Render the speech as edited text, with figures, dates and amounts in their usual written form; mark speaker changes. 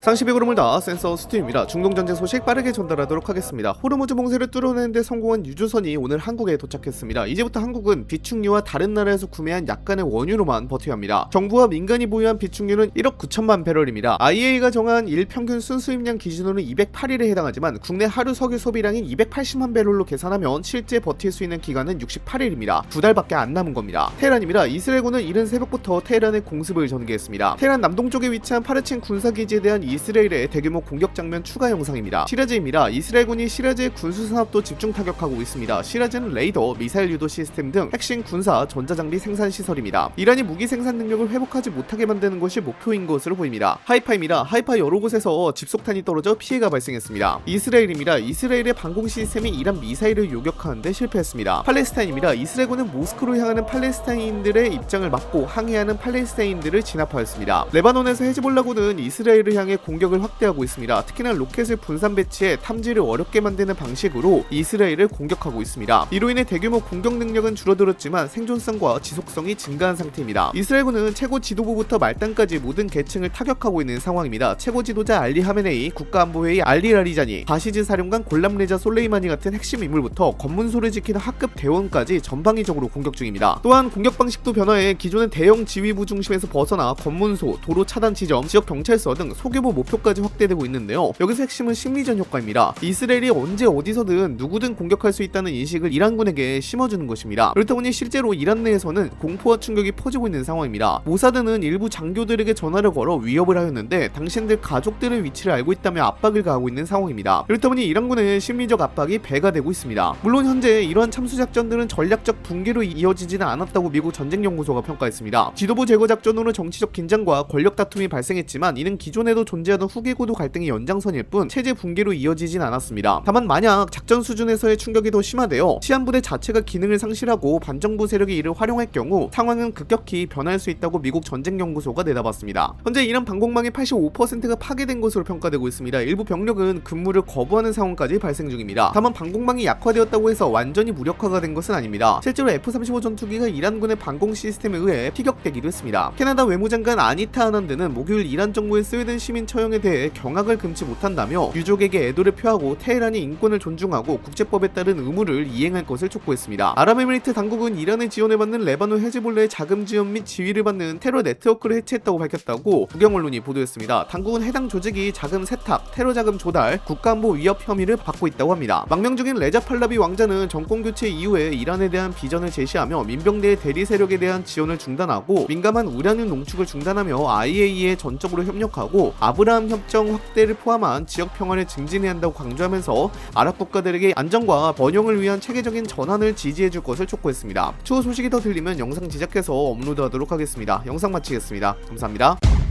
Speaker 1: 상시 100g을 센서 스팀입니다. 중동전쟁 소식 빠르게 전달하도록 하겠습니다. 호르무즈 봉쇄를 뚫어내는데 성공한 유조선이 오늘 한국에 도착했습니다. 이제부터 한국은 비축유와 다른 나라에서 구매한 약간의 원유로만 버텨야 합니다. 정부와 민간이 보유한 비축유는 1억 9천만 배럴입니다. IEA가 정한 일평균 순수입량 기준으로는 208일에 해당하지만 국내 하루 석유 소비량인 280만 배럴로 계산하면 실제 버틸 수 있는 기간은 68일입니다. 2달밖에 안 남은 겁니다. 테헤란입니다. 이스라엘군은 이른 새벽부터 테헤란에 공습을 전개했습니다. 테헤란 남동쪽에 위치한 파르친 군사기지에 대한 이스라엘의 대규모 공격 장면 추가 영상입니다. 시라즈입니다. 이스라엘군이 시라즈의 군수산업도 집중 타격하고 있습니다. 시라즈는 레이더, 미사일 유도 시스템 등 핵심 군사 전자장비 생산 시설입니다. 이란이 무기 생산 능력을 회복하지 못하게 만드는 것이 목표인 것으로 보입니다. 하이파입니다. 하이파 여러 곳에서 집속탄이 떨어져 피해가 발생했습니다. 이스라엘입니다. 이스라엘의 방공 시스템이 이란 미사일을 요격하는데 실패했습니다. 팔레스타인입니다. 이스라엘군은 모스크로 향하는 팔레스타인들의 입장을 막고 항해하는 팔레스타인들을 진압하였습니다. 레바논에서 헤즈볼라군은 이스라엘을 향해 공격을 확대하고 있습니다. 특히나 로켓을 분산 배치해 탐지를 어렵게 만드는 방식으로 이스라엘을 공격하고 있습니다. 이로 인해 대규모 공격 능력은 줄어들었지만 생존성과 지속성이 증가한 상태입니다. 이스라엘군은 최고 지도부부터 말단까지 모든 계층을 타격하고 있는 상황입니다. 최고 지도자 알리 하메네이, 국가안보회의 알리 라리자니, 바시즈 사령관 골람 레자 솔레이마니 같은 핵심 인물부터 검문소를 지키는 하급 대원까지 전방위적으로 공격 중입니다. 또한 공격 방식도 변화해 기존의 대형 지휘부 중심에서 벗어나 검문소, 도로 차단 지점, 지역 경찰서 등 소규모 목표까지 확대되고 있는데요. 여기서 핵심은 심리전 효과입니다. 이스라엘이 언제 어디서든 누구든 공격할 수 있다는 인식을 이란군에게 심어주는 것입니다. 그렇다 보니 실제로 이란 내에서는 공포와 충격이 퍼지고 있는 상황입니다. 모사드는 일부 장교들에게 전화를 걸어 위협을 하였는데 당신들 가족들의 위치를 알고 있다며 압박을 가하고 있는 상황입니다. 그렇다 보니 이란군의 심리적 압박이 배가 되고 있습니다. 물론 현재 이러한 참수작전들은 전략적 붕괴로 이어지지는 않았다고 미국 전쟁연구소가 평가했습니다. 지도부 제거 작전으로 정치적 긴장과 권력 다툼이 발생했지만 이는 기존에도 존재하던 후계고도 갈등의 연장선일 뿐 체제 붕괴로 이어지진 않았습니다. 다만 만약 작전 수준에서의 충격이 더 심화되어 치안부대 자체가 기능을 상실하고 반정부 세력이 이를 활용할 경우 상황은 급격히 변할 수 있다고 미국 전쟁연구소가 내다봤습니다. 현재 이란 방공망의 85%가 파괴된 것으로 평가되고 있습니다. 일부 병력은 근무를 거부하는 상황까지 발생 중입니다. 다만 방공망이 약화되었다고 해서 완전히 무력화가 된 것은 아닙니다. 실제로 F-35 전투기가 이란군의 방공 시스템에 의해 피격되기도 했습니다. 캐나다 외무장관 아니타 아난드는 목요일 이란 정부의 스웨덴 시민 처형에 대해 경악을 금치 못한다며 유족에게 애도를 표하고 테헤란이 인권을 존중하고 국제법에 따른 의무를 이행할 것을 촉구했습니다. 아랍에미리트 당국은 이란의 지원을 받는 레바논 헤즈볼라의 자금 지원 및 지휘를 받는 테러 네트워크를 해체했다고 밝혔다고 국영 언론이 보도했습니다. 당국은 해당 조직이 자금 세탁, 테러 자금 조달, 국가안보 위협 혐의를 받고 있다고 합니다. 망명 중인 레자 팔라비 왕자는 정권 교체 이후에 이란에 대한 비전을 제시하며 민병대의 대리 세력에 대한 지원을 중단하고 민감한 우라늄 농축을 중단하며 IAEA에 전적으로 협력하고 아브라함 협정 확대를 포함한 지역 평화를 증진해야 한다고 강조하면서 아랍 국가들에게 안정과 번영을 위한 체계적인 전환을 지지해줄 것을 촉구했습니다. 추후 소식이 더 들리면 영상 제작해서 업로드하도록 하겠습니다. 영상 마치겠습니다. 감사합니다.